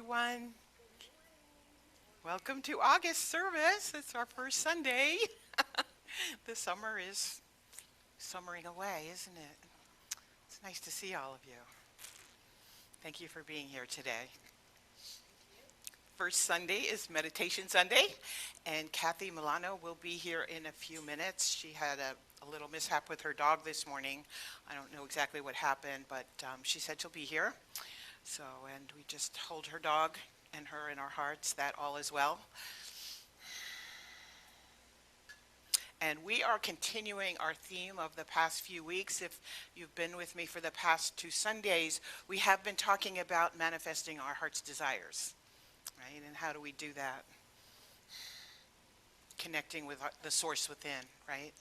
everyone. Welcome to August service. It's our first Sunday. The summer is summering away, isn't it? It's nice to see all of you. Thank you for being here today. First Sunday is Meditation Sunday, and Kathy Milano will be here in a few minutes. She had a little mishap with her dog this morning. I don't know exactly what happened, but she said she'll be here. So, and we just hold her dog and her in our hearts, that all is well. And we are continuing our theme of the past few weeks. If you've been with me for the past 2 Sundays, we have been talking about manifesting our heart's desires, right? And how do we do that? Connecting with the source within, right?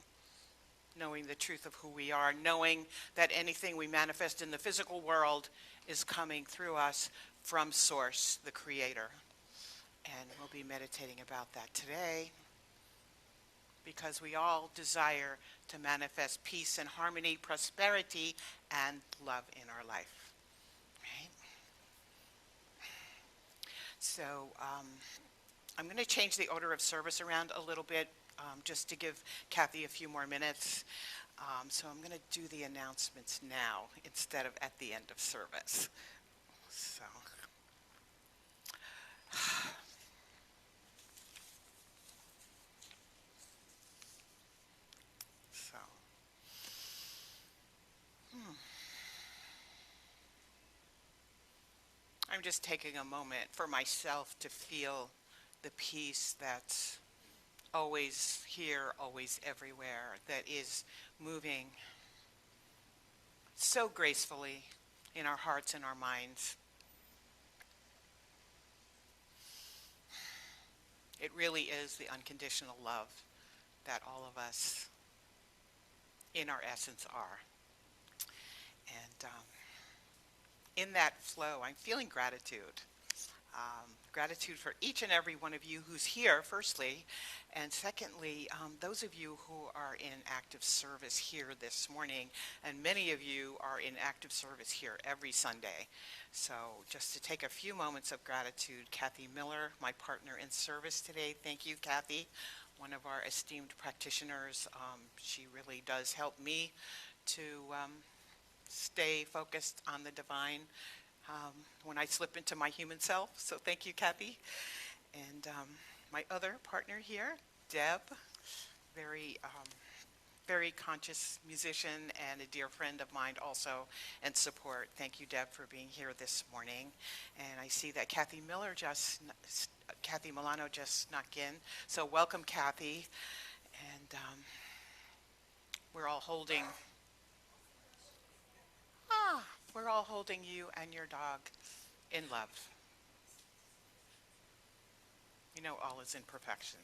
Knowing the truth of who we are, knowing that anything we manifest in the physical world is coming through us from Source, the Creator. And we'll be meditating about that today because we all desire to manifest peace and harmony, prosperity, and love in our life. Right? So I'm going to change the order of service around a little bit just to give Kathy a few more minutes. So I'm going to do the announcements now instead of at the end of service. So, so, I'm just taking a moment for myself to feel the peace that's always here, always everywhere, that is moving so gracefully in our hearts and our minds. It really is the unconditional love that all of us in our essence are. And in that flow, I'm feeling gratitude. Gratitude for each and every one of you who's here, firstly, and secondly, those of you who are in active service here this morning, and many of you are in active service here every Sunday. So just to take a few moments of gratitude, Kathy Miller, my partner in service today. Thank you, Kathy, one of our esteemed practitioners. She really does help me to stay focused on the divine when I slip into my human self. So thank you, Kathy. And my other partner here, Deb, very conscious musician and a dear friend of mine also, and support. Thank you, Deb, for being here this morning. And I see that Kathy Milano just snuck in. So welcome, Kathy. And we're all holding you and your dog in love. You know, all is in perfection.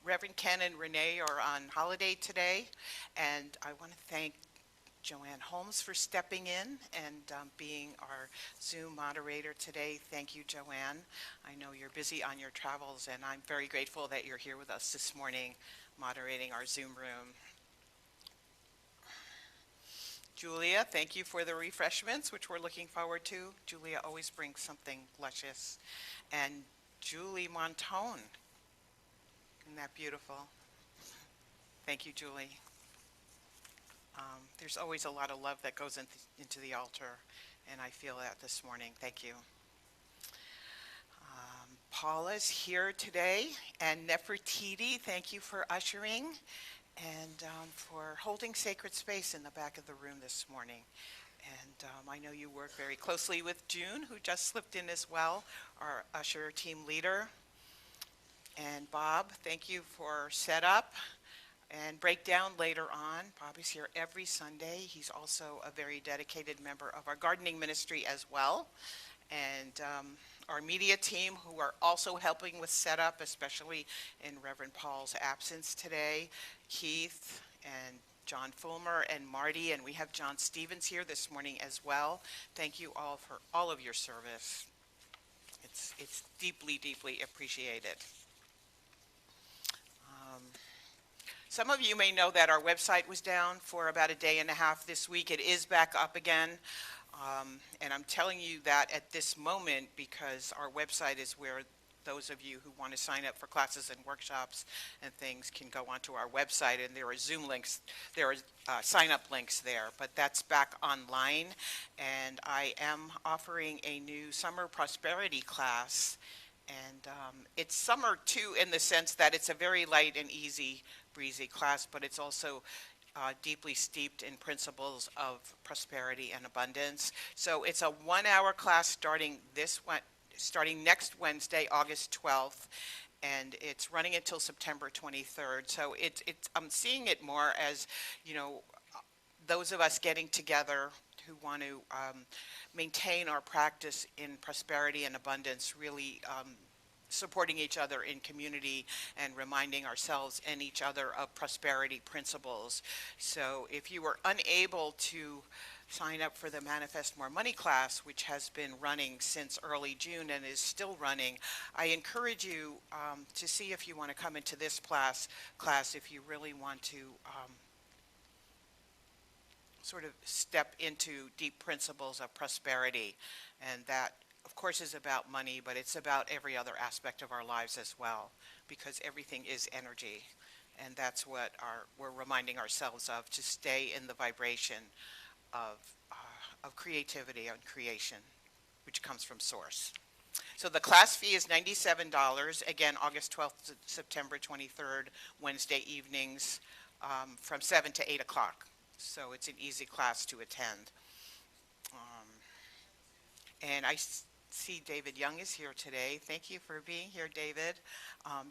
Reverend Ken and Renee are on holiday today, and I want to thank Joanne Holmes for stepping in and being our Zoom moderator today. Thank you, Joanne. I know you're busy on your travels, and I'm very grateful that you're here with us this morning moderating our Zoom room. Julia, thank you for the refreshments, which we're looking forward to. Julia always brings something luscious. And Julie Montone, isn't that beautiful? Thank you, Julie. There's always a lot of love that goes into the altar, and I feel that this morning. Thank you. Paula's here today, and Nefertiti, thank you for ushering and for holding sacred space in the back of the room this morning. And I know you work very closely with June, who just slipped in as well, our usher team leader. And Bob, thank you for setup and breakdown later on. Bob is here every Sunday. He's also a very dedicated member of our gardening ministry as well. And our media team, who are also helping with setup, especially in Reverend Paul's absence today, Keith and John Fulmer and Marty, and we have John Stevens here this morning as well. Thank you all for all of your service. It's deeply, deeply appreciated. Some of you may know that our website was down for about a day and a half this week. It is back up again. And I'm telling you that at this moment because our website is where those of you who want to sign up for classes and workshops and things can go onto our website, and there are Zoom links, there are sign-up links there, but that's back online. And I am offering a new summer prosperity class, and it's summer too in the sense that it's a very light and easy, breezy class, but it's also deeply steeped in principles of prosperity and abundance. So it's a 1 hour class starting next Wednesday, August 12th, and it's running until September 23rd. So I'm seeing it more as, you know, those of us getting together who want to maintain our practice in prosperity and abundance, really supporting each other in community and reminding ourselves and each other of prosperity principles. So if you were unable to sign up for the Manifest More Money class, which has been running since early June and is still running, I encourage you to see if you want to come into this class if you really want to sort of step into deep principles of prosperity. And that, of course, is about money, but it's about every other aspect of our lives as well, because everything is energy. And that's what we're reminding ourselves of, to stay in the vibration of creativity and creation, which comes from Source. So the class fee is $97, again, August 12th to September 23rd, Wednesday evenings from 7 to 8 o'clock. So it's an easy class to attend. And I see David Young is here today. Thank you for being here, David.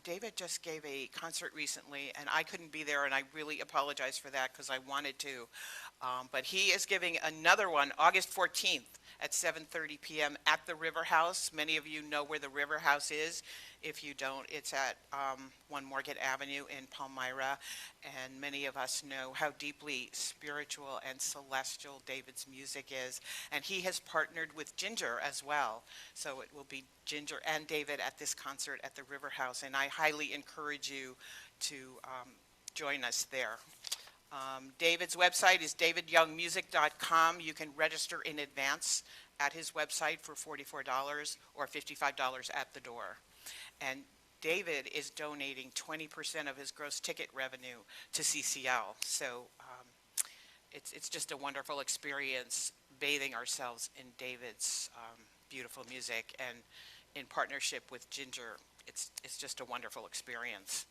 David just gave a concert recently, and I couldn't be there, and I really apologize for that because I wanted to. But he is giving another one August 14th at 7:30 p.m. at the River House. Many of you know where the River House is. If you don't, it's at 1 Market Avenue in Palmyra. And many of us know how deeply spiritual and celestial David's music is. And he has partnered with Ginger as well. So it will be Ginger and David at this concert at the River House. And I highly encourage you to join us there. David's website is davidyoungmusic.com. You can register in advance at his website for $44 or $55 at the door. And David is donating 20% of his gross ticket revenue to CCL. So it's just a wonderful experience bathing ourselves in David's beautiful music, and in partnership with Ginger, it's just a wonderful experience.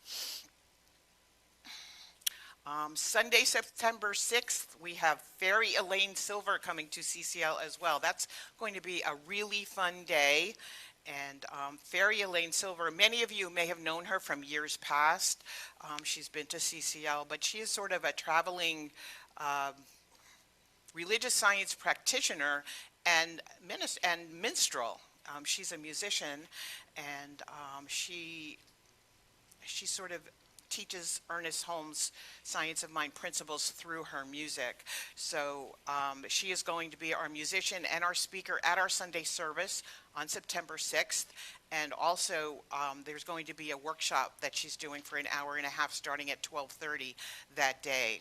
Sunday, September 6th, we have Fairy Elaine Silver coming to CCL as well. That's going to be a really fun day. And Fairy Elaine Silver, many of you may have known her from years past. She's been to CCL, but she is sort of a traveling religious science practitioner and minstrel. She's a musician, and she sort of teaches Ernest Holmes' Science of Mind principles through her music. So she is going to be our musician and our speaker at our Sunday service on September 6th. And also there's going to be a workshop that she's doing for an hour and a half starting at 12:30 that day.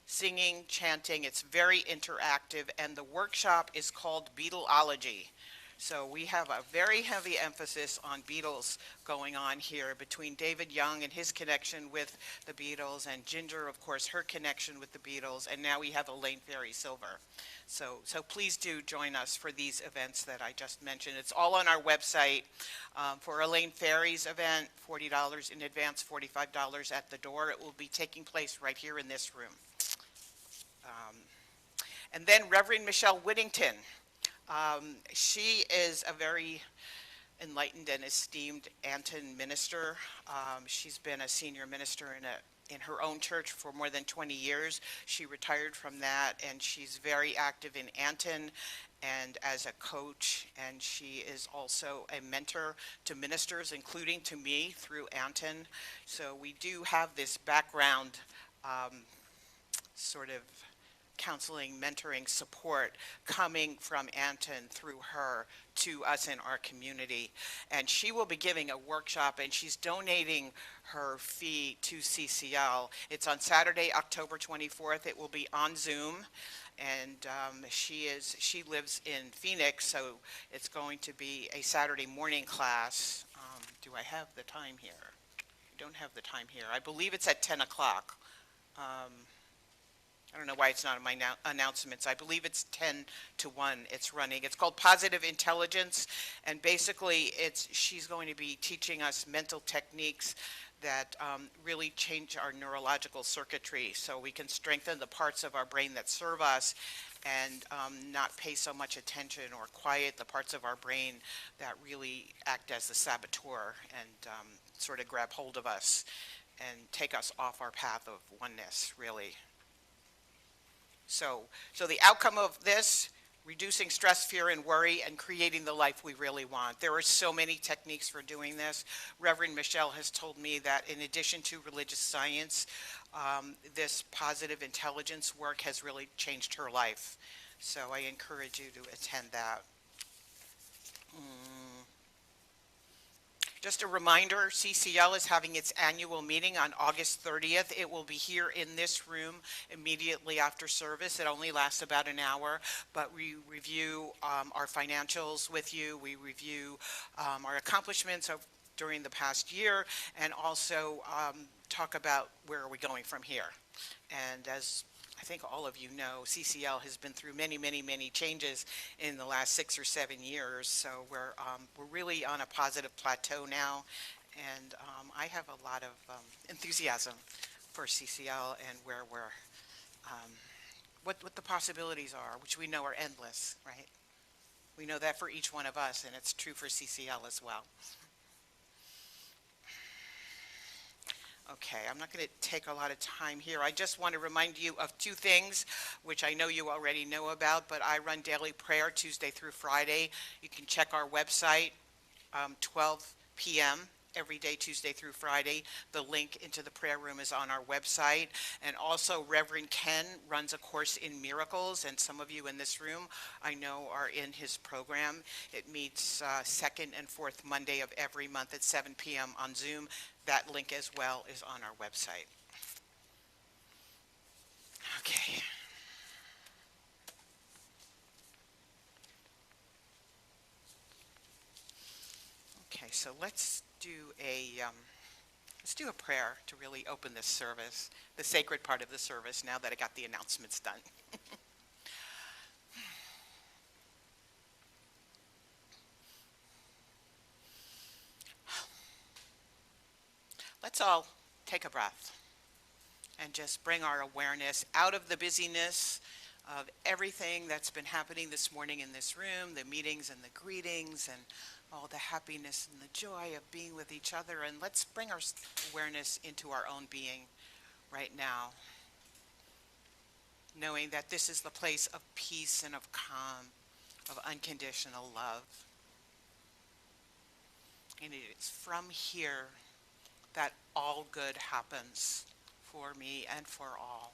Singing, chanting, it's very interactive, and the workshop is called Beatleology. So we have a very heavy emphasis on Beatles going on here between David Young and his connection with the Beatles, and Ginger, of course, her connection with the Beatles, and now we have Elaine Fairy Silver. So please do join us for these events that I just mentioned. It's all on our website. For Elaine Fairy's event, $40 in advance, $45 at the door. It will be taking place right here in this room. And then Reverend Michelle Whittington. She is a very enlightened and esteemed Anton minister. She's been a senior minister in her own church for more than 20 years. She retired from that, and she's very active in Anton and as a coach, and she is also a mentor to ministers, including to me through Anton. So we do have this background sort of counseling, mentoring, support coming from Anton through her to us in our community. And she will be giving a workshop, and she's donating her fee to CCL. It's on Saturday, October 24th. It will be on Zoom. And she lives in Phoenix, so it's going to be a Saturday morning class. Do I have the time here? I don't have the time here. I believe it's at 10 o'clock. I don't know why it's not in my announcements. I believe it's 10 to 1 it's running. It's called Positive Intelligence, and basically she's going to be teaching us mental techniques that really change our neurological circuitry so we can strengthen the parts of our brain that serve us and not pay so much attention or quiet the parts of our brain that really act as the saboteur and sort of grab hold of us and take us off our path of oneness, really. So the outcome of this, reducing stress, fear, and worry, and creating the life we really want. There are so many techniques for doing this. Reverend Michelle has told me that in addition to religious science, this positive intelligence work has really changed her life. So I encourage you to attend that. Just a reminder, CCL is having its annual meeting on August 30th. It will be here in this room immediately after service. It only lasts about an hour, but we review our financials with you. We review our accomplishments during the past year, and also talk about where are we going from here. And as I think all of you know, CCL has been through many, many, many changes in the last 6 or 7 years. So we're really on a positive plateau now, and I have a lot of enthusiasm for CCL and where we're, what the possibilities are, which we know are endless, right? We know that for each one of us, and it's true for CCL as well. Okay, I'm not going to take a lot of time here. I just want to remind you of 2 things, which I know you already know about, but I run daily prayer Tuesday through Friday. You can check our website, 12 p.m. every day, Tuesday through Friday. The link into the prayer room is on our website. And also, Reverend Ken runs a course in miracles, and some of you in this room I know are in his program. It meets second and fourth Monday of every month at 7 p.m. on Zoom. That link as well is on our website. Okay. Okay, so let's do a prayer to really open this service, the sacred part of the service, now that I got the announcements done. Let's all take a breath and just bring our awareness out of the busyness of everything that's been happening this morning in this room, the meetings and the greetings and all the happiness and the joy of being with each other. And let's bring our awareness into our own being right now, knowing that this is the place of peace and of calm, of unconditional love. And it is from here that all good happens for me and for all.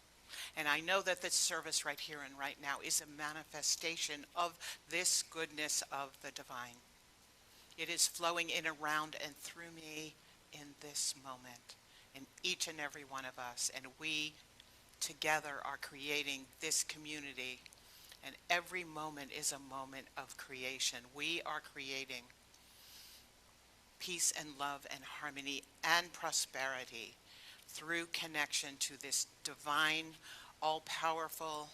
And I know that this service right here and right now is a manifestation of this goodness of the divine. It is flowing in, around, and through me in this moment, in each and every one of us. And we together are creating this community, and every moment is a moment of creation. We are creating peace and love and harmony and prosperity through connection to this divine, all-powerful,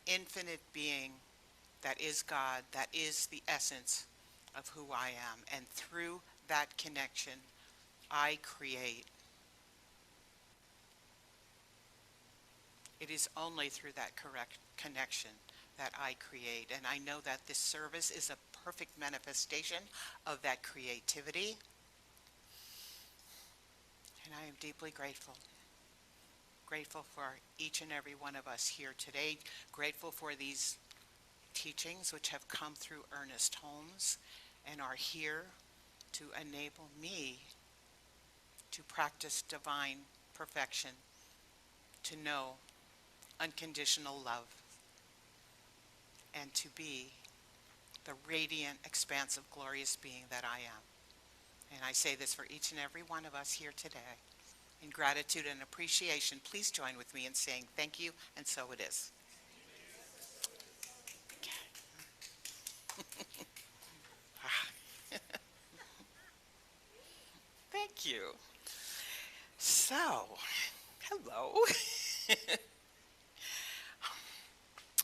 infinite being that is God, that is the essence of who I am. And through that connection, I create. It is only through that correct connection that I create. And I know that this service is a perfect manifestation of that creativity. And I am deeply grateful. Grateful for each and every one of us here today. Grateful for these teachings which have come through Ernest Holmes and are here to enable me to practice divine perfection, to know unconditional love, and to be the radiant, expansive, glorious being that I am. And I say this for each and every one of us here today. In gratitude and appreciation, please join with me in saying thank you, and so it is. Thank you. So, hello.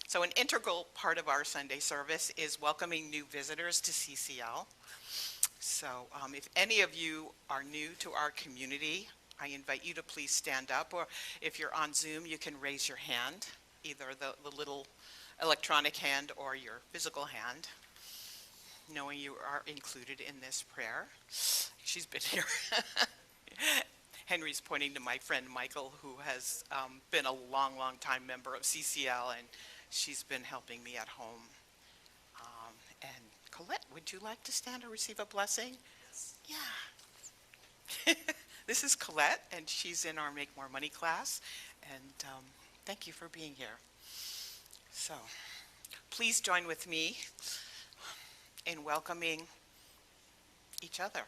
So an integral part of our Sunday service is welcoming new visitors to CCL. So if any of you are new to our community, I invite you to please stand up, or if you're on Zoom, you can raise your hand, either the little electronic hand or your physical hand, knowing you are included in this prayer. She's been here. Henry's pointing to my friend Michael, who has been a long, long time member of CCL, and she's been helping me at home. And Colette, would you like to stand or receive a blessing? Yeah. This is Colette, and she's in our Make More Money class. And thank you for being here. So please join with me in welcoming each other.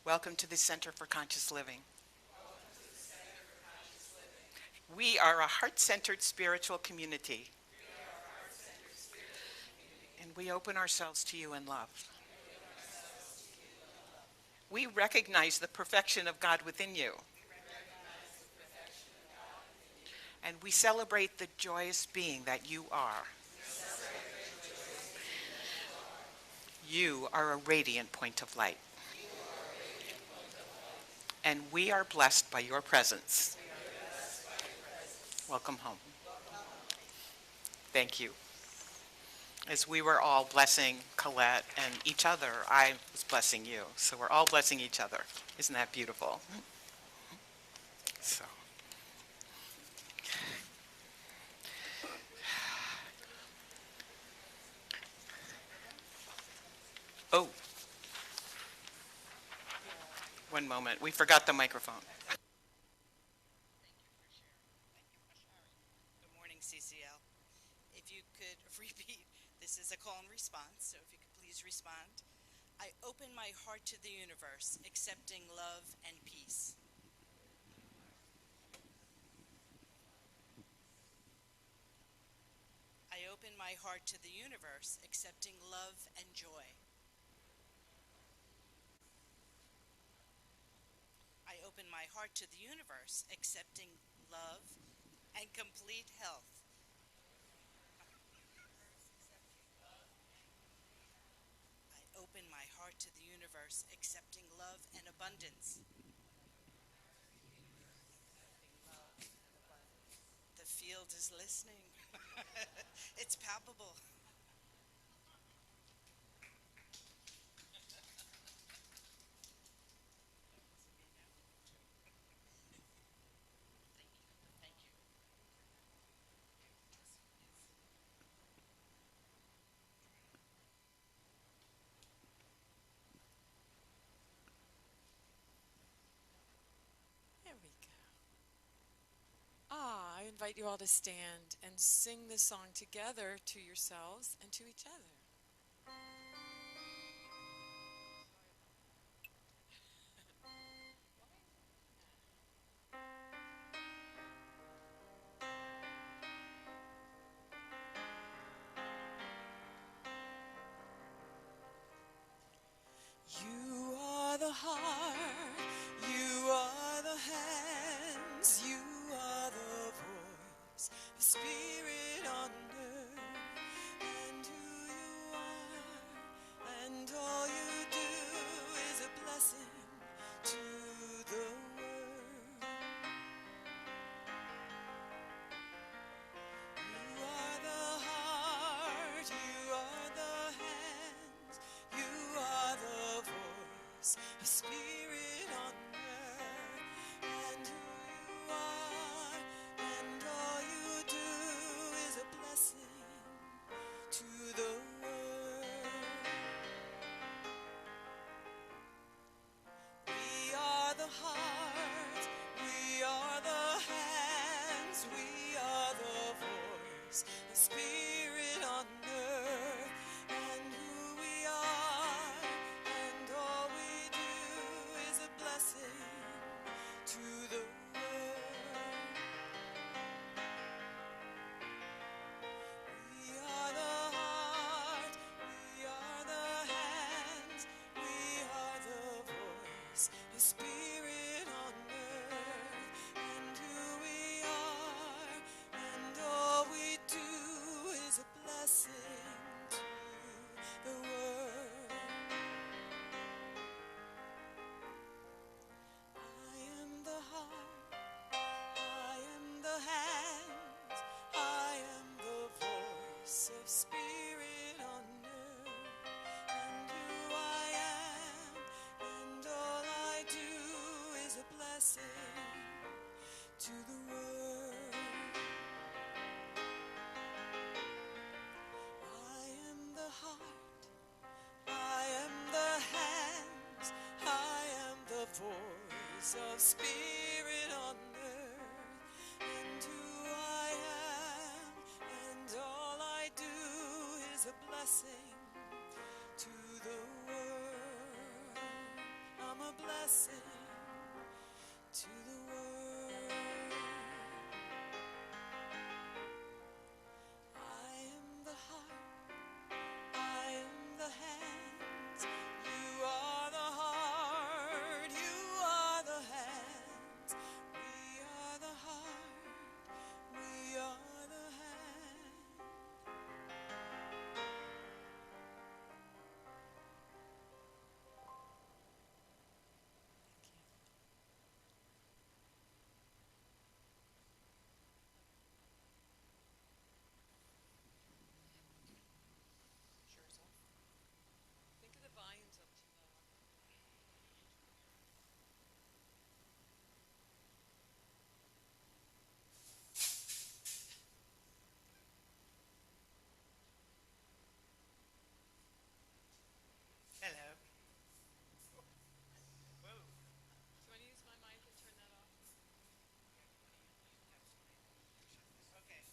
Welcome to the Center for Conscious Living. We are a heart-centered spiritual community. And we open ourselves to you in love. We recognize the perfection of God within you. And we celebrate the joyous being that you are. You are a radiant point of light. And we are blessed by your presence. Welcome home. Thank you. As we were all blessing Colette and each other, I was blessing you. So we're all blessing each other. Isn't that beautiful? So. Oh. One moment. We forgot the microphone. CCL. If you could repeat, this is a call and response, so if you could please respond. I open my heart to the universe, accepting love and peace. I open my heart to the universe, accepting love and joy. I open my heart to the universe, accepting love and complete health. I open my heart to the universe, accepting love and abundance. The field is listening. It's palpable. There we go. I invite you all to stand and sing this song together to yourselves and to each other. You are the heart, you are the hands, you are the voice, the spirit on earth, and who you are, and all you do is a blessing to the world. You are the heart, you are the hands, you are the voice, a spirit on earth, and who you are, and all you do is a blessing to the world. We are the heart, we are the hands, we are the voice. Spirit on earth, and who I am, and all I do is a blessing to the world. I am the heart, I am the hands, I am the voice of Spirit on earth, and who I am, and all I do is a blessing to the world. I'm a blessing to the world. I am the heart, I am the hands, you are the heart, you are the hands, we are the heart, we are the hands. Think of the volumes up too low. Hello. Do you want to use my mic and turn that off? Okay.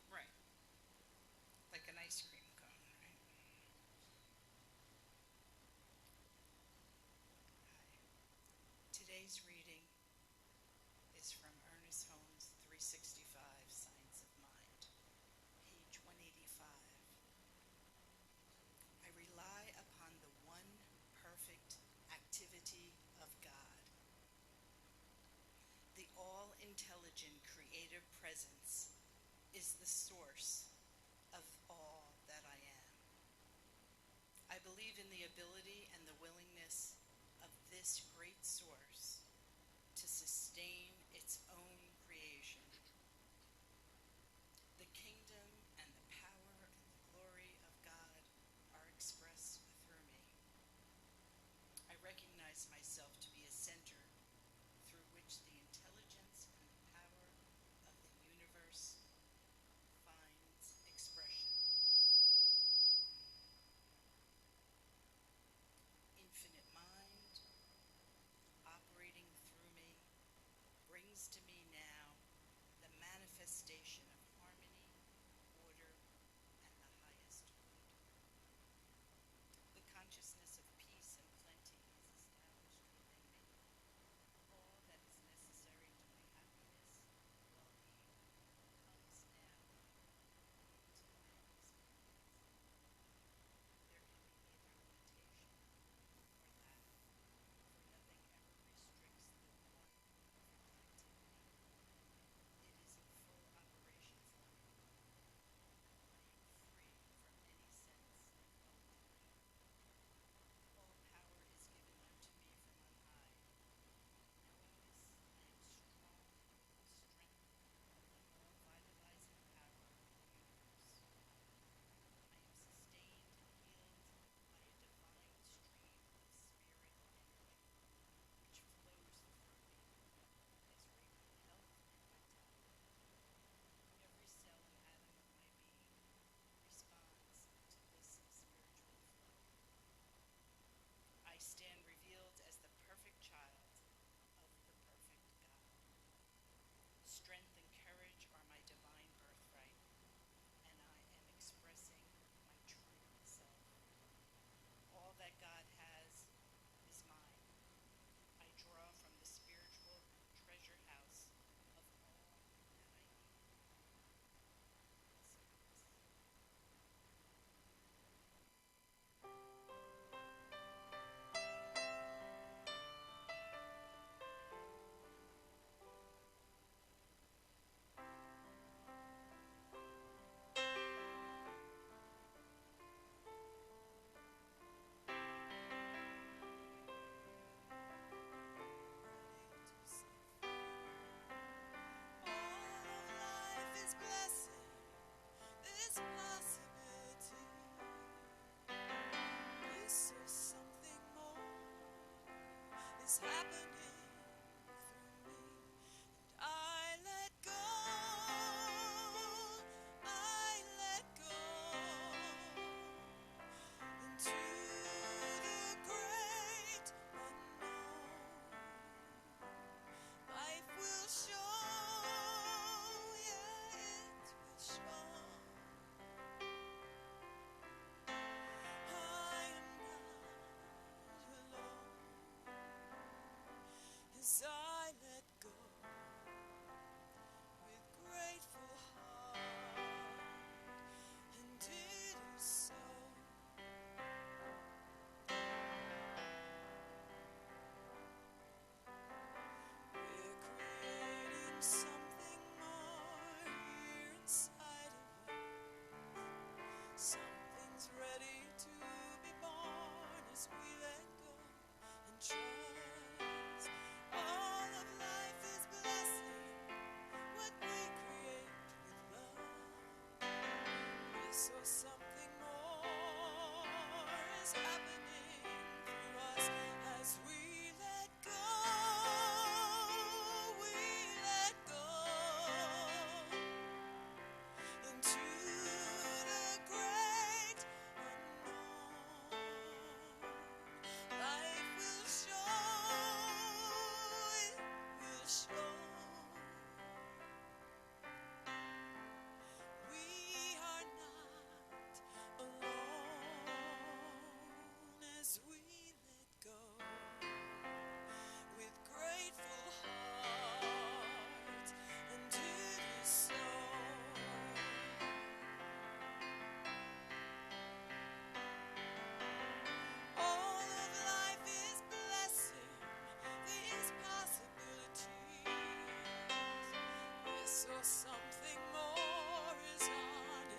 Right. Like an ice cream cone, right? Today's reading is from Ernest Holmes' 365 Science of Mind, page 185. I rely upon the one perfect activity of God, the all-intelligent creative presence is the source of all that I am. I believe in the ability and the willingness of this great source to sustain its own creation. The kingdom and the power and the glory of God are expressed through me. I recognize myself to be a center through which the intelligence and the power of the universe find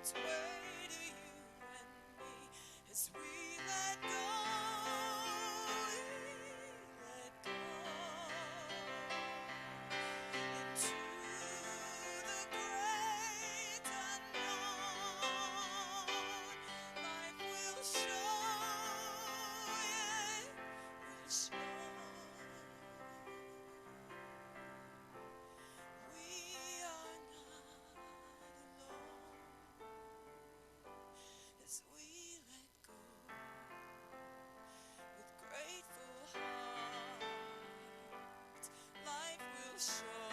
its way to you and me as we let go. We let go into the great unknown. Life will show, yeah, will show. We are not alone as we let go with grateful hearts. Life will show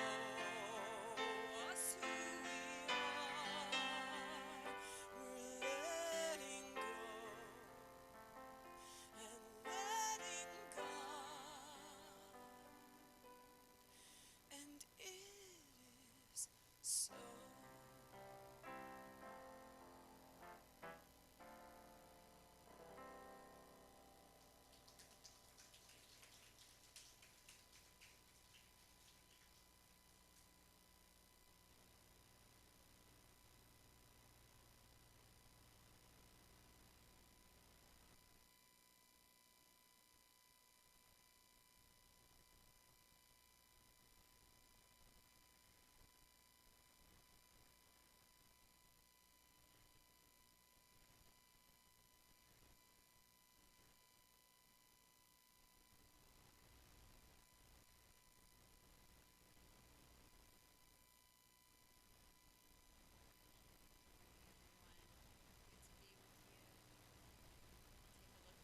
us who we are. We're letting go and letting God, and it is so.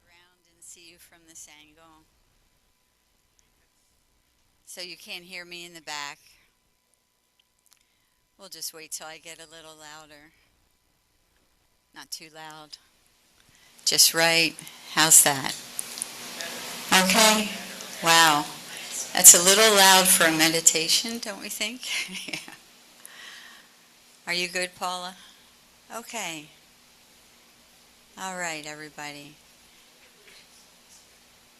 Around and see you from this angle. So you can't hear me in the back. We'll just wait till I get a little louder. Not too loud. Just right. How's that? Okay. Wow. That's a little loud for a meditation, don't we think? Yeah. Are you good, Paula? Okay. All right, everybody.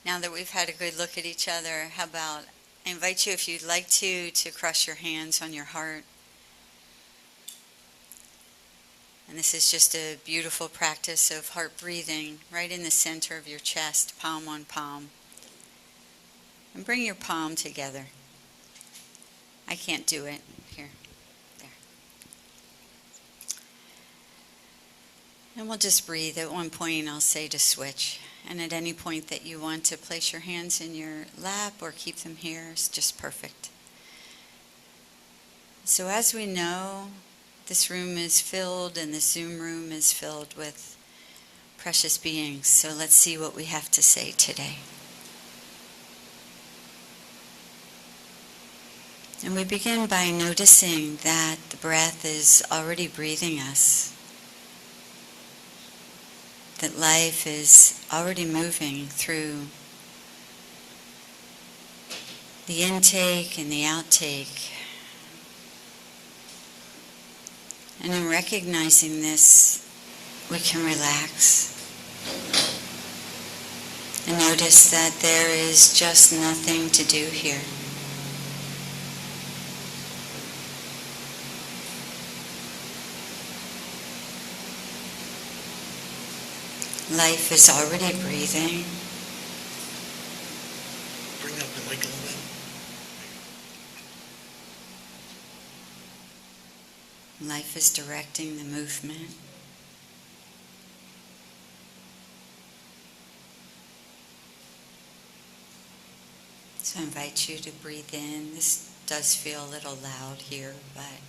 Now that we've had a good look at each other, how about I invite you, if you'd like to cross your hands on your heart. And this is just a beautiful practice of heart breathing right in the center of your chest, palm on palm. And bring your palm together. I can't do it. Here. There. And we'll just breathe. At one point I'll say to switch. And at any point that you want to place your hands in your lap or keep them here is just perfect. So as we know, this room is filled and the Zoom room is filled with precious beings. So let's see what we have to say today. And we begin by noticing that the breath is already breathing us. That life is already moving through the intake and the outtake. And in recognizing this, we can relax and notice that there is just nothing to do here. Life is already breathing. Bring up the mic a little bit. Life is directing the movement. So I invite you to breathe in. This does feel a little loud here, but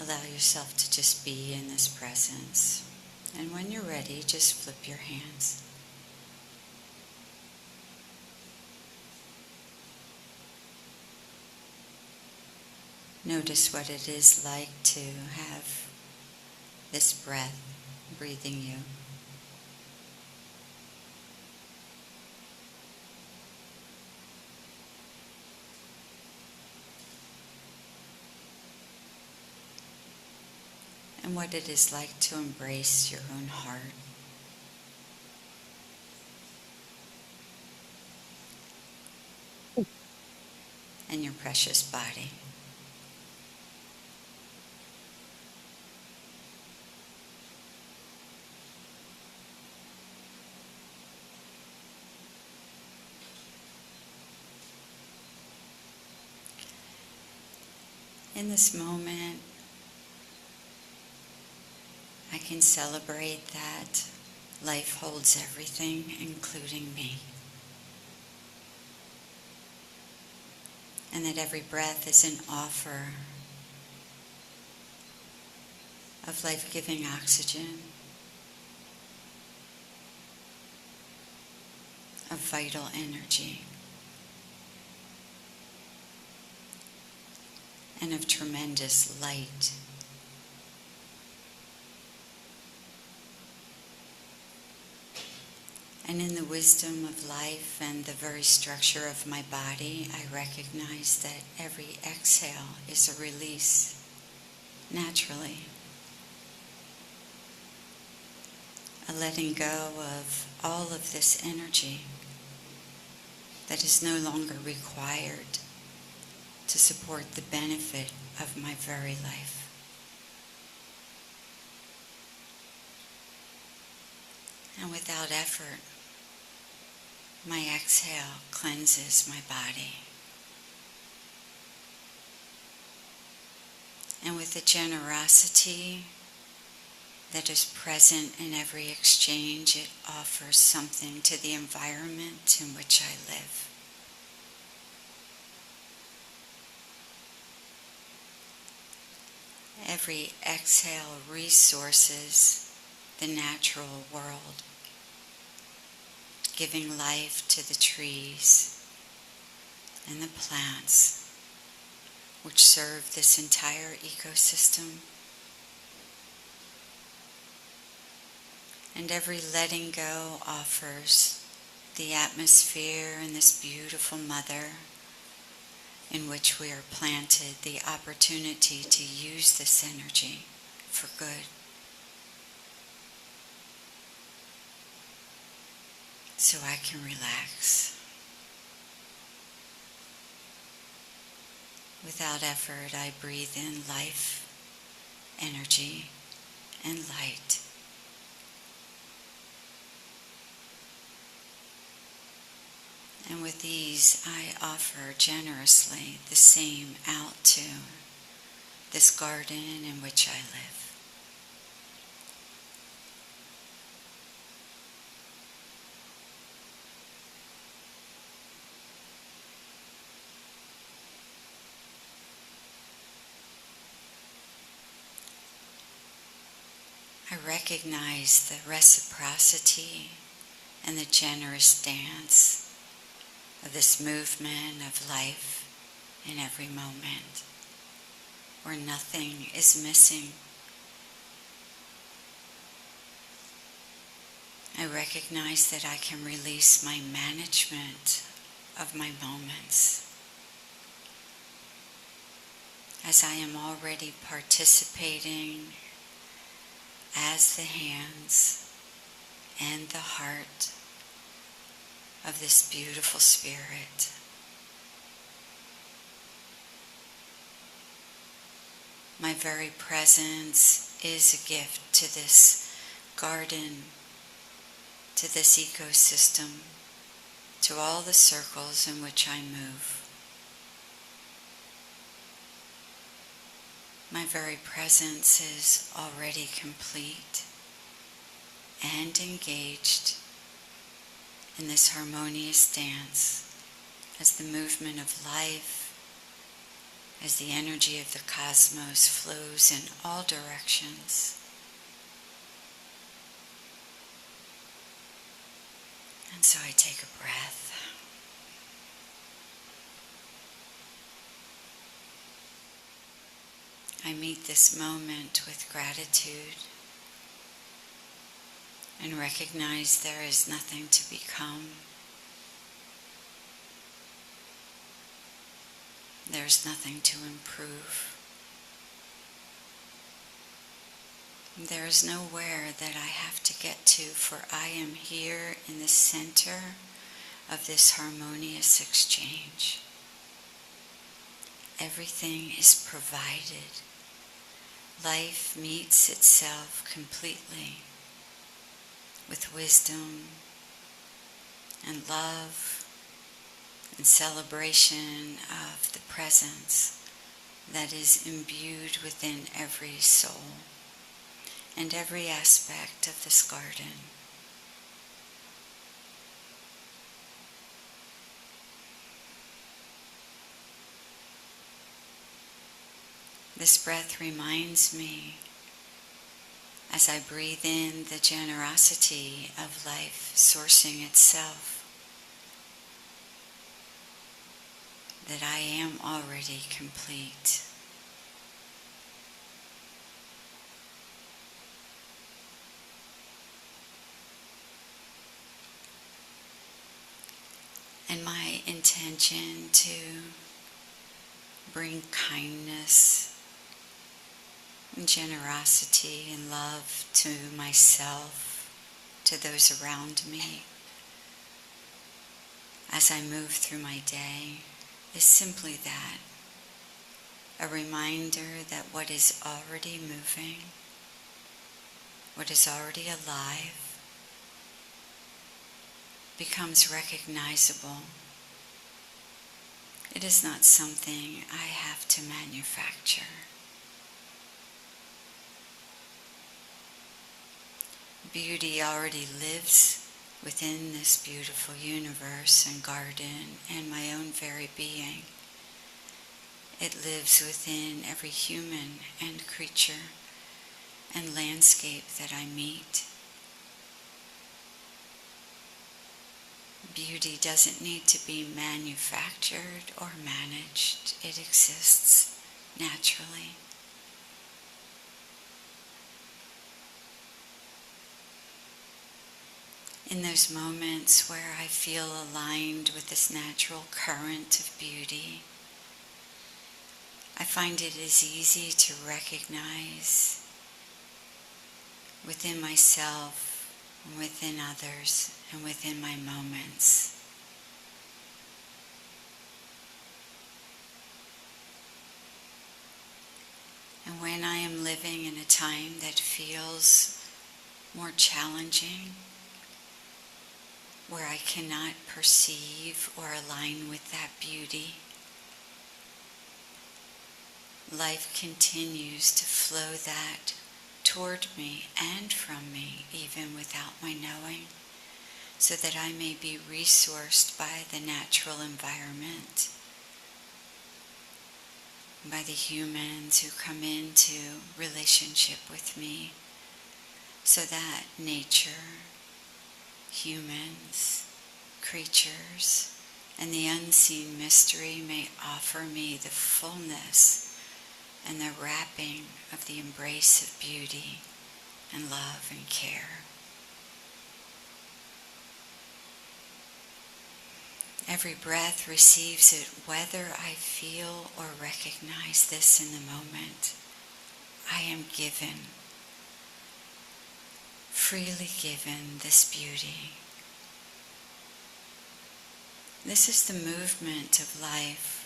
allow yourself to just be in this presence. And when you're ready, just flip your hands. Notice what it is like to have this breath breathing you. And what it is like to embrace your own heart. And your precious body. In this moment, I can celebrate that life holds everything, including me. And that every breath is an offer of life-giving oxygen, of vital energy, and of tremendous light. And in the wisdom of life and the very structure of my body, I recognize that every exhale is a release, naturally. A letting go of all of this energy that is no longer required to support the benefit of my very life. And without effort, my exhale cleanses my body. And with the generosity that is present in every exchange, it offers something to the environment in which I live. Every exhale resources the natural world, giving life to the trees and the plants which serve this entire ecosystem. And every letting go offers the atmosphere in this beautiful mother in which we are planted the opportunity to use this energy for good. So I can relax. Without effort, I breathe in life, energy, and light. And with ease, I offer generously the same out to this garden in which I live. I recognize the reciprocity and the generous dance of this movement of life in every moment, where nothing is missing. I recognize that I can release my management of my moments, as I am already participating as the hands and the heart of this beautiful spirit. My very presence is a gift to this garden, to this ecosystem, to all the circles in which I move. My very presence is already complete and engaged in this harmonious dance as the movement of life, as the energy of the cosmos flows in all directions. And so I take a breath. I meet this moment with gratitude and recognize there is nothing to become. There's nothing to improve. There is nowhere that I have to get to, for I am here in the center of this harmonious exchange. Everything is provided. Life meets itself completely with wisdom and love and celebration of the presence that is imbued within every soul and every aspect of this garden. This breath reminds me, as I breathe in the generosity of life sourcing itself, that I am already complete. And my intention to bring kindness and generosity and love to myself, to those around me, as I move through my day, is simply that, a reminder that what is already moving, what is already alive, becomes recognizable. It is not something I have to manufacture. Beauty already lives within this beautiful universe and garden and my own very being. It lives within every human and creature and landscape that I meet. Beauty doesn't need to be manufactured or managed. It exists naturally. In those moments where I feel aligned with this natural current of beauty, I find it is easy to recognize within myself, and within others, and within my moments. And when I am living in a time that feels more challenging, where I cannot perceive or align with that beauty, life continues to flow that toward me and from me, even without my knowing, so that I may be resourced by the natural environment, by the humans who come into relationship with me, so that nature, humans, creatures, and the unseen mystery may offer me the fullness and the wrapping of the embrace of beauty and love and care. Every breath receives it, whether I feel or recognize this in the moment. I am given, freely given this beauty. This is the movement of life.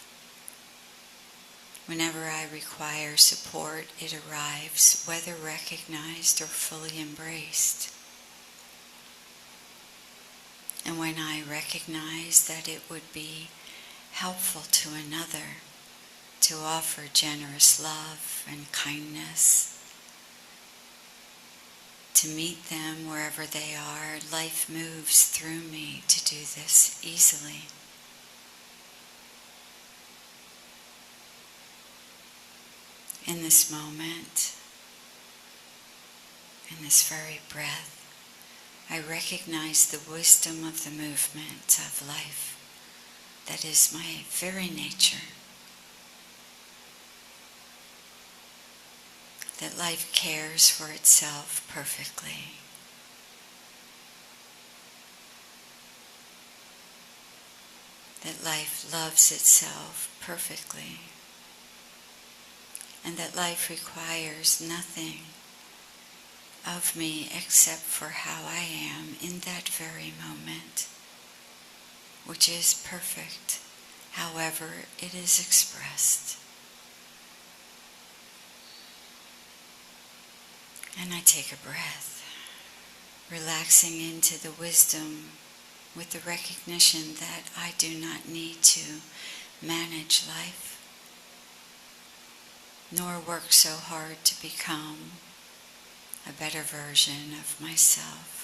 Whenever I require support, it arrives, whether recognized or fully embraced. And when I recognize that it would be helpful to another to offer generous love and kindness, to meet them wherever they are, life moves through me to do this easily. In this moment, in this very breath, I recognize the wisdom of the movement of life that is my very nature. That life cares for itself perfectly. That life loves itself perfectly. And that life requires nothing of me except for how I am in that very moment, which is perfect, however it is expressed. And I take a breath, relaxing into the wisdom with the recognition that I do not need to manage life. nor work so hard to become a better version of myself.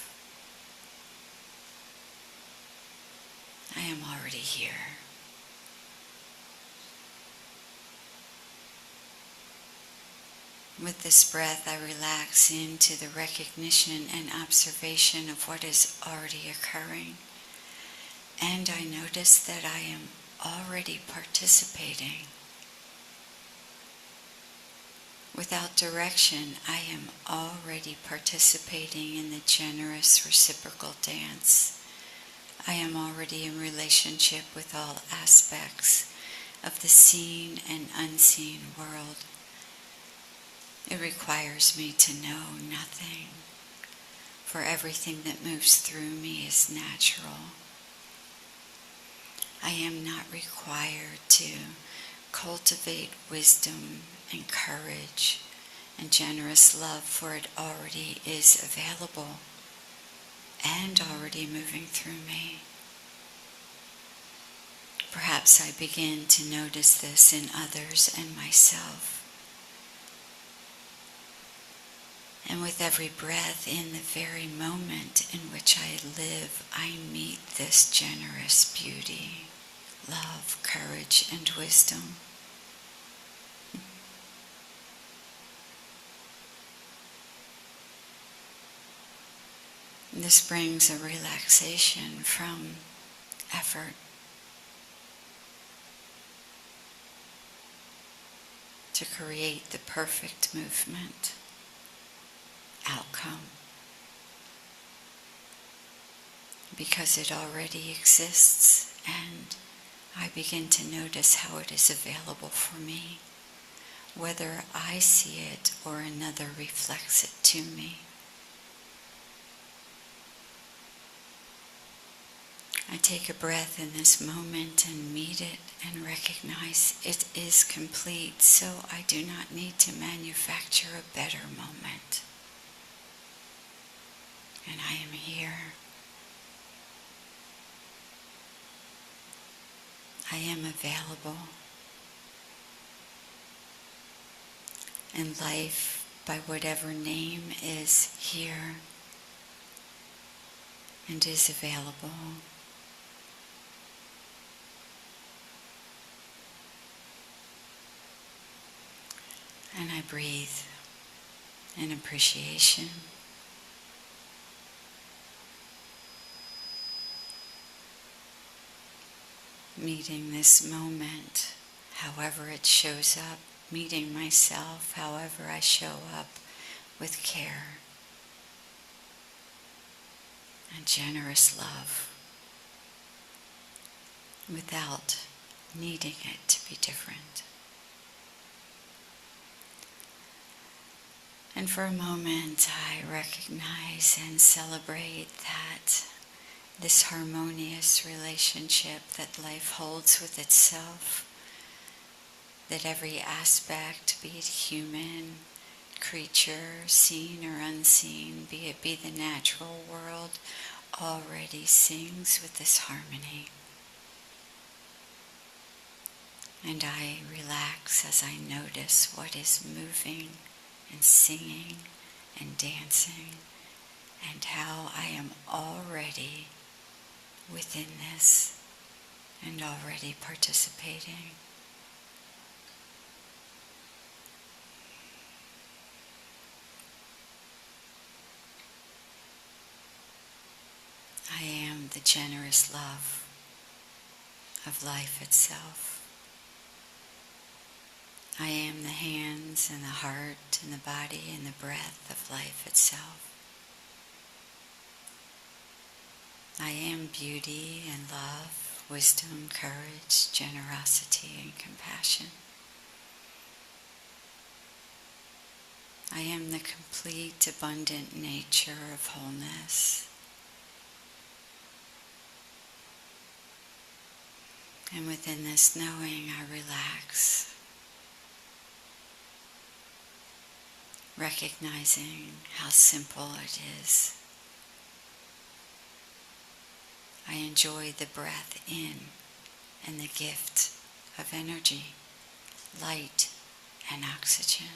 I am already here. With this breath, I relax into the recognition and observation of what is already occurring. And I notice that I am already participating. Without direction, I am already participating in the generous reciprocal dance. I am already in relationship with all aspects of the seen and unseen world. It requires me to know nothing, for everything that moves through me is natural. I am not required to cultivate wisdom and courage and generous love, for it already is available and already moving through me. Perhaps I begin to notice this in others and myself. And with every breath, in the very moment in which I live, I meet this generous beauty, love, courage, and wisdom. This brings a relaxation from effort to create the perfect movement outcome, because it already exists, and I begin to notice how it is available for me, whether I see it or another reflects it to me. I take a breath in this moment and meet it and recognize it is complete, so I do not need to manufacture a better moment. And I am here. I am available. And life, by whatever name, is here and is available. And I breathe in appreciation. Meeting this moment, however it shows up, meeting myself, however I show up, with care and generous love, without needing it to be different. And for a moment, I recognize and celebrate that this harmonious relationship that life holds with itself, that every aspect, be it human, creature, seen or unseen, be it be the natural world, already sings with this harmony. And I relax as I notice what is moving and singing and dancing, and how I am already within this and already participating. I am the generous love of life itself. I am the hands and the heart and the body and the breath of life itself. I am beauty and love, wisdom, courage, generosity, and compassion. I am the complete, abundant nature of wholeness. And within this knowing, I relax, recognizing how simple it is. I enjoy the breath in and the gift of energy, light, and oxygen.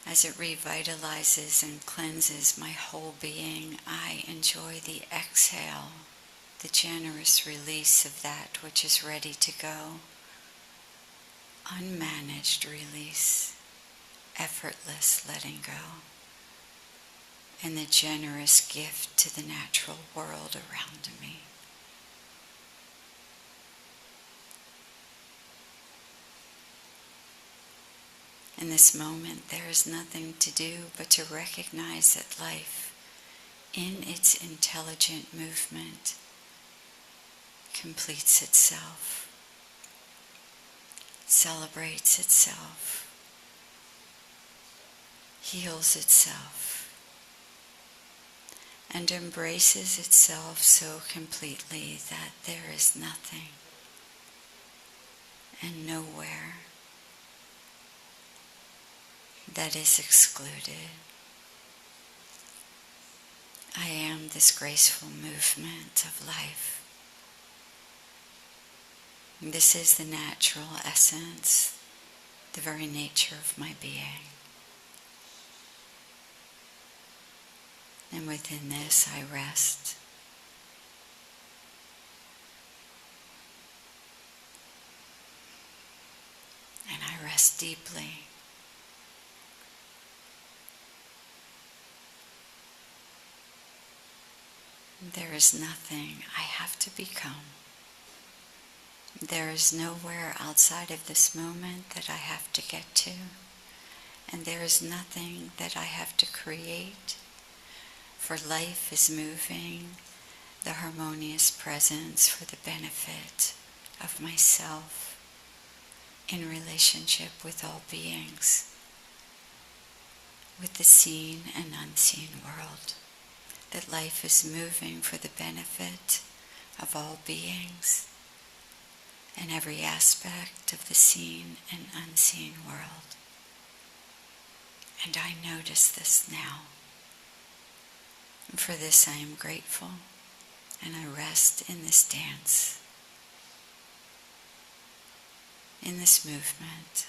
As it revitalizes and cleanses my whole being, I enjoy the exhale, the generous release of that which is ready to go. Unmanaged release, effortless letting go, and the generous gift to the natural world around me. In this moment, there is nothing to do but to recognize that life, in its intelligent movement, completes itself, celebrates itself, heals itself, and embraces itself so completely that there is nothing and nowhere that is excluded. I am this graceful movement of life. This is the natural essence, the very nature of my being. And within this I rest. And I rest deeply. There is nothing I have to become. There is nowhere outside of this moment that I have to get to. And there is nothing that I have to create. For life is moving, the harmonious presence for the benefit of myself in relationship with all beings, with the seen and unseen world. That life is moving for the benefit of all beings and every aspect of the seen and unseen world. And I notice this now. And for this I am grateful, and I rest in this dance, in this movement,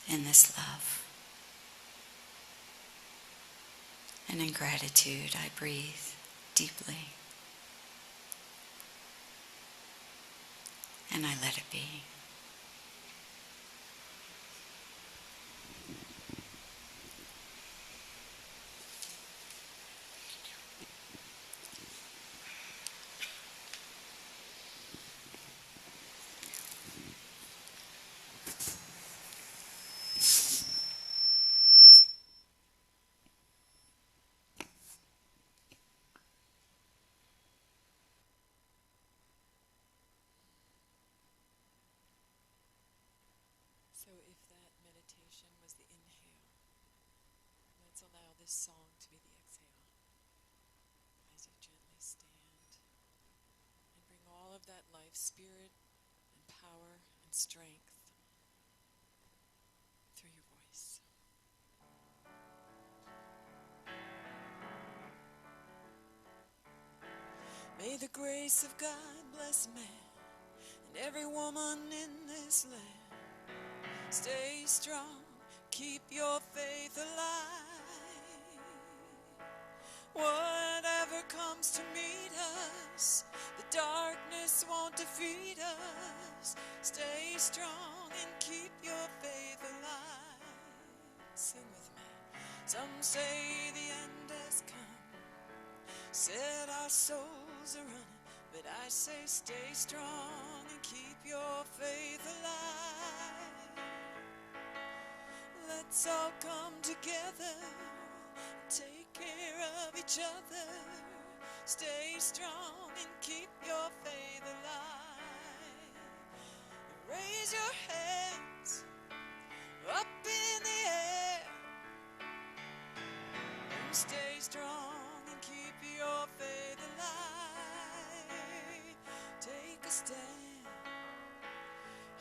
in this love. And in gratitude I breathe deeply, and I let it be. So if that meditation was the inhale, let's allow this song to be the exhale. As you gently stand and bring all of that life, spirit, and power and strength through your voice. May the grace of God bless man and every woman in this land. Stay strong, keep your faith alive. Whatever comes to meet us, the darkness won't defeat us. Stay strong and keep your faith alive. Sing with me. Some say the end has come, said our souls are running, but I say stay strong and keep your faith alive. Let's all come together, take care of each other. Stay strong and keep your faith alive. Raise your hands up in the air and stay strong and keep your faith alive. Take a stand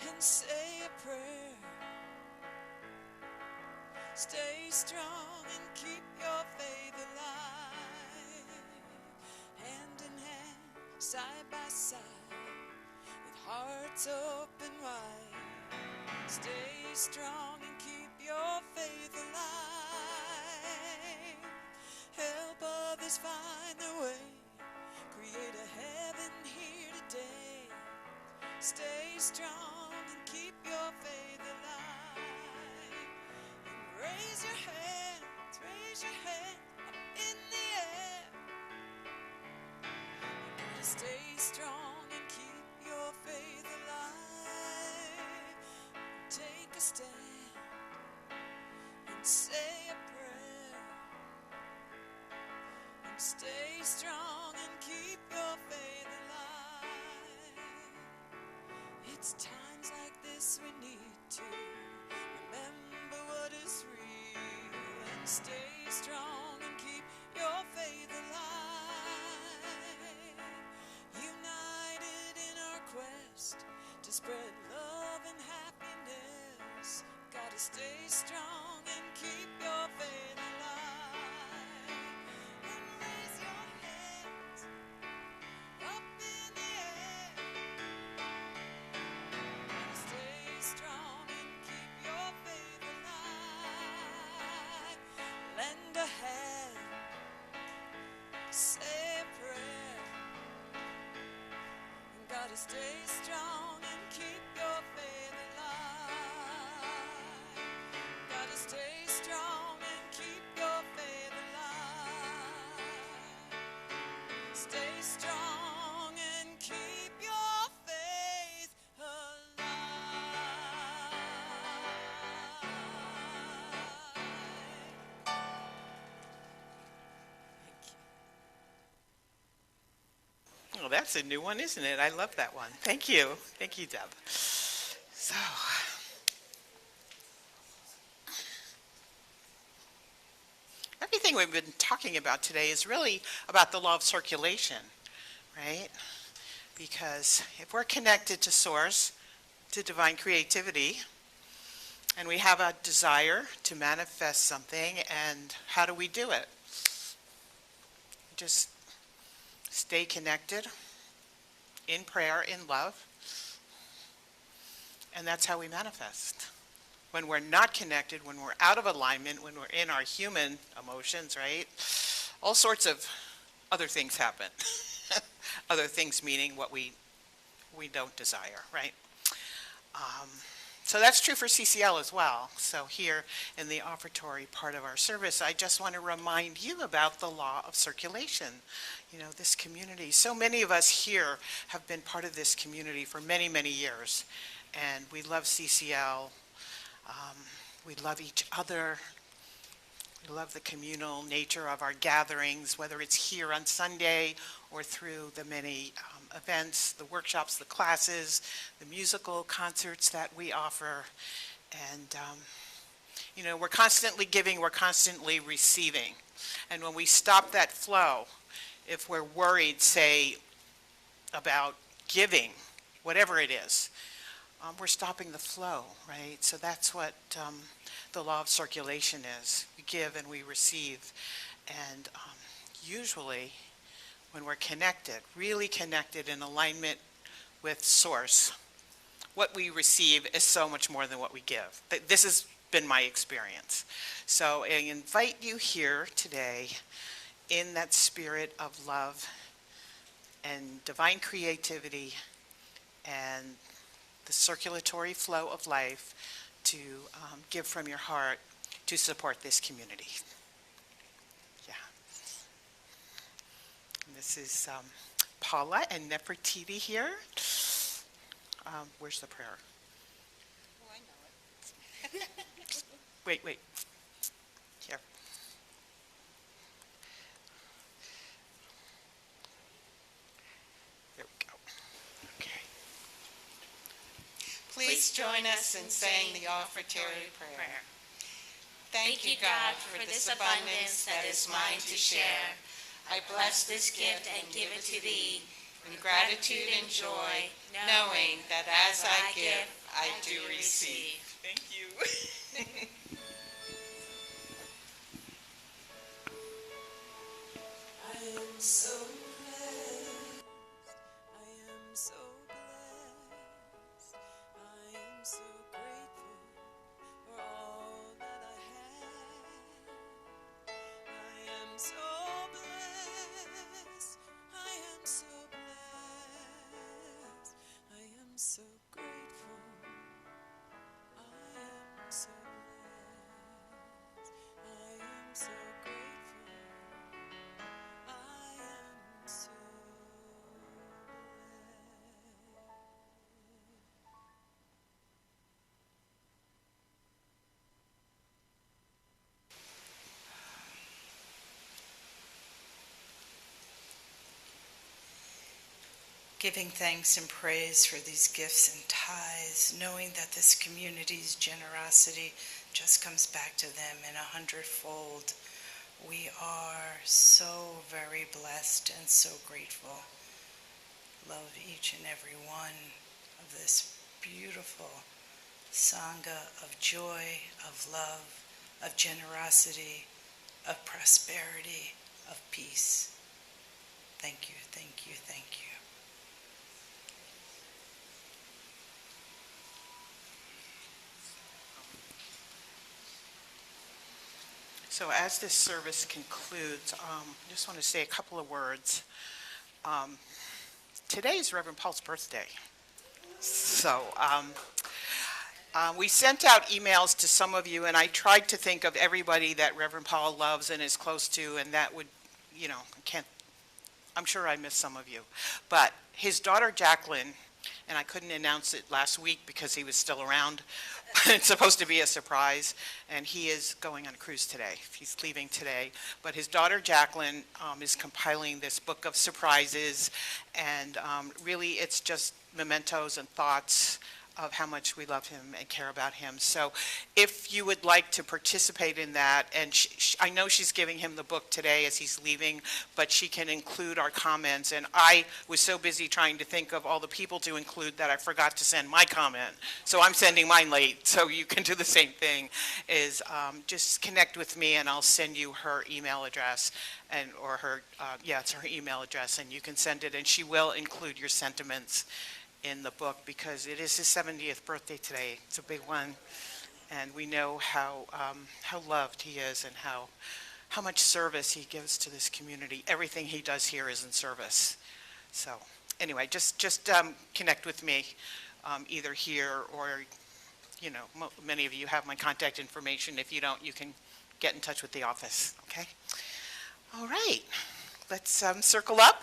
and say a prayer. Stay strong and keep your faith alive. Hand in hand, side by side, with hearts open wide. Stay strong and keep your faith alive. Help others find their way. Create a heaven here today. Stay strong and keep your faith alive. And raise your hand up in the air. Stay strong and keep your faith alive. Take a stand and say a prayer. And stay strong and keep your faith alive. It's times like this we need to remember what is real. And stay strong and keep your faith alive. United in our quest to spread love and happiness. Gotta stay strong and keep your faith alive. And raise your hands up in the air. Gotta stay strong and keep your faith alive. Lend a hand, say a prayer. Gotta stay strong and keep your faith alive. Gotta stay strong and keep your faith alive. Stay strong and keep your faith alive. Thank you. Well, that's a new one, isn't it? I love that one. Thank you. Thank you, Deb. So, everything we've been talking about today is really about the law of circulation, right? Because if we're connected to Source, to divine creativity, and we have a desire to manifest something, and how do we do it? Just stay connected in prayer, in love, and that's how we manifest. When we're not connected, when we're out of alignment, when we're in our human emotions, right? All sorts of other things happen. Other things meaning what we don't desire, right? So that's true for CCL as well. So here in the offertory part of our service, I just want to remind you about the law of circulation. You know, this community, so many of us here have been part of this community for many, many years. And we love CCL. We love each other. We love the communal nature of our gatherings, whether it's here on Sunday or through the many events, the workshops, the classes, the musical concerts that we offer. And, you know, we're constantly giving, we're constantly receiving. And when we stop that flow, if we're worried, say, about giving, whatever it is, we're stopping the flow, right? So that's what the law of circulation is. We give and we receive. And usually, when we're connected, really connected in alignment with Source, what we receive is so much more than what we give. This has been my experience. So I invite you here today in that spirit of love and divine creativity and the circulatory flow of life to give from your heart to support this community. Yeah. And this is Paula and Nefertiti here. Where's the prayer? Oh, I know it. Wait. Here. There we go. Okay. Please join us in saying the offertory prayer. Thank you, God, for this abundance that is mine to share. I bless this gift and give it to thee in gratitude and joy, knowing that as I give, I do receive. Thank you. I am so blessed. I am so blessed. giving thanks and praise for these gifts and tithes, knowing that this community's generosity just comes back to them in 100-fold. We are so very blessed and so grateful. Love each and every one of this beautiful Sangha of joy, of love, of generosity, of prosperity, of peace. Thank you, thank you, thank you. So as this service concludes, I just want to say a couple of words. Today is Reverend Paul's birthday. So we sent out emails to some of you, and I tried to think of everybody that Reverend Paul loves and is close to, and that would, I'm sure I missed some of you. But his daughter Jacqueline, and I couldn't announce it last week because he was still around. It's supposed to be a surprise, and he is going on a cruise today. He's leaving today. But his daughter Jacqueline is compiling this book of surprises, and really it's just mementos and thoughts of how much we love him and care about him. So if you would like to participate in that, and I know she's giving him the book today as he's leaving, but she can include our comments. And I was so busy trying to think of all the people to include that I forgot to send my comment. So I'm sending mine late, so you can do the same thing, is just connect with me and I'll send you her email address, and or her, it's her email address, and you can send it, and she will include your sentiments in the book, because it is his 70th birthday today. It's a big one, and we know how loved he is and how much service he gives to this community. Everything he does here is in service. So anyway, just connect with me, either here or, many of you have my contact information. If you don't, you can get in touch with the office, okay? All right, let's circle up.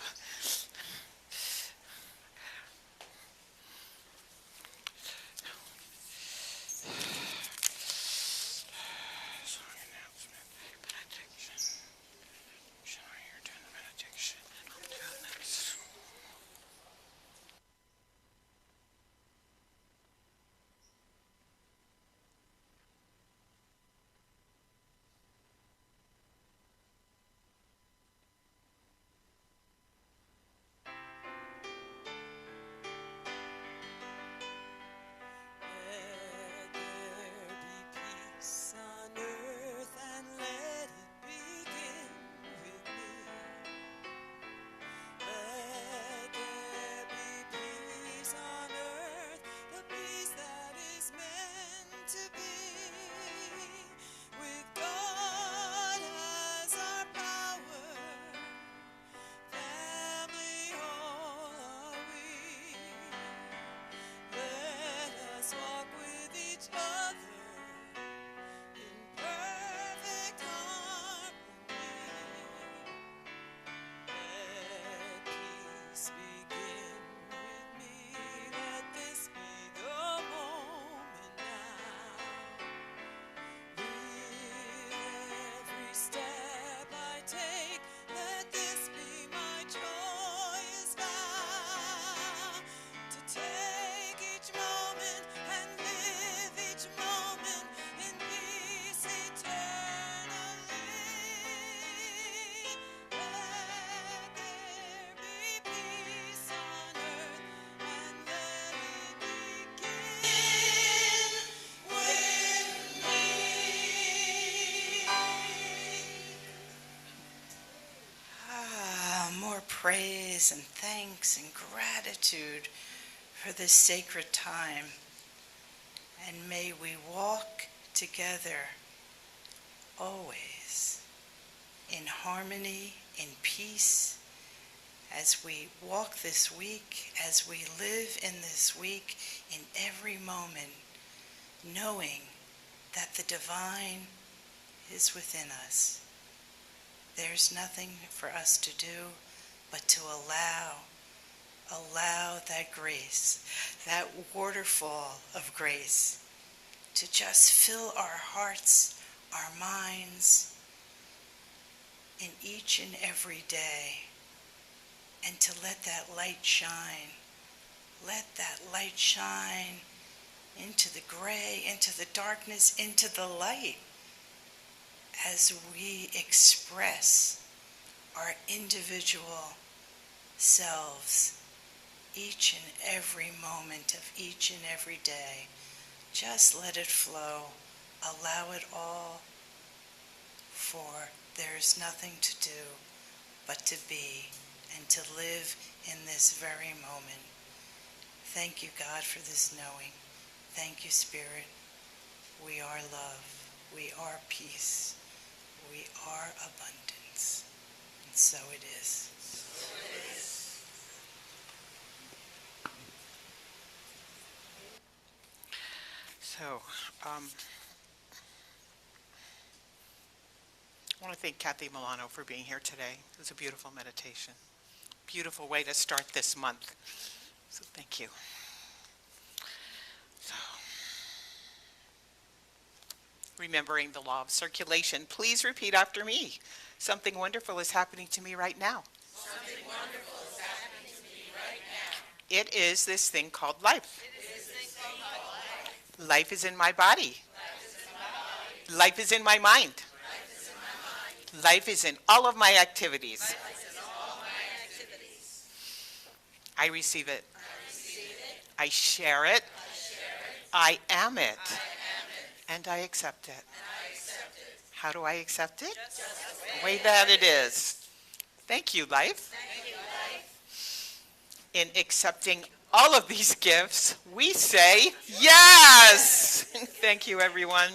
Praise and thanks and gratitude for this sacred time. And may we walk together always in harmony, in peace, as we walk this week, as we live in this week, in every moment, knowing that the divine is within us. There's nothing for us to do but to allow that grace, that waterfall of grace, to just fill our hearts, our minds, in each and every day. and to let that light shine. Let that light shine into the gray, into the darkness, into the light as we express our individual selves each and every moment of each and every day. Just let it flow. Allow it all, for there is nothing to do but to be and to live in this very moment. Thank you, God, for this knowing. Thank you, Spirit. We are love. We are peace. We are abundance. And so it is. So, I want to thank Kathy Milano for being here today. It was a beautiful meditation. Beautiful way to start this month. So thank you. So, remembering the law of circulation, please repeat after me. Something wonderful is happening to me right now. Something wonderful is happening to me right now. It is this thing called life. It is this thing called life. Life is in my body. Life is in my body. Life is in my mind. Life is in my mind. Life is in all of my activities. Life is in all my activities. I receive it. I receive it. I share it. I share it. I am it. I am it. And I accept it. And I accept it. How do I accept it? Just The way that it is. Thank you, life. Thank you, life. In accepting all of these gifts, we say yes. Thank you, everyone.